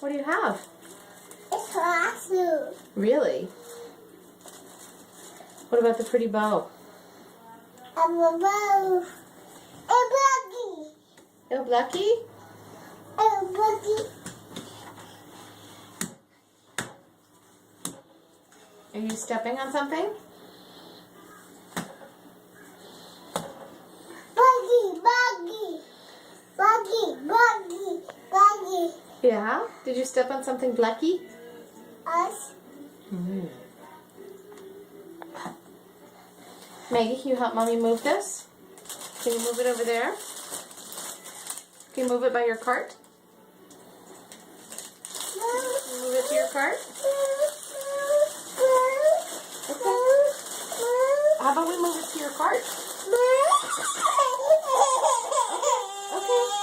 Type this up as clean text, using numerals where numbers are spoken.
What do you have? It's awesome. Really? What about the pretty bow? I'm a bow. A buggy. Oh, Lucky? A buggy. Are you stepping on something? Buggy, buggy. Buggy, buggy, buggy. Yeah? Did you step on something Lucky? Us. Maggie, can you help Mommy move this? Can you move it over there? Can you move it by your cart? Can you move it to your cart? Okay. How about we move it to your cart? Okay.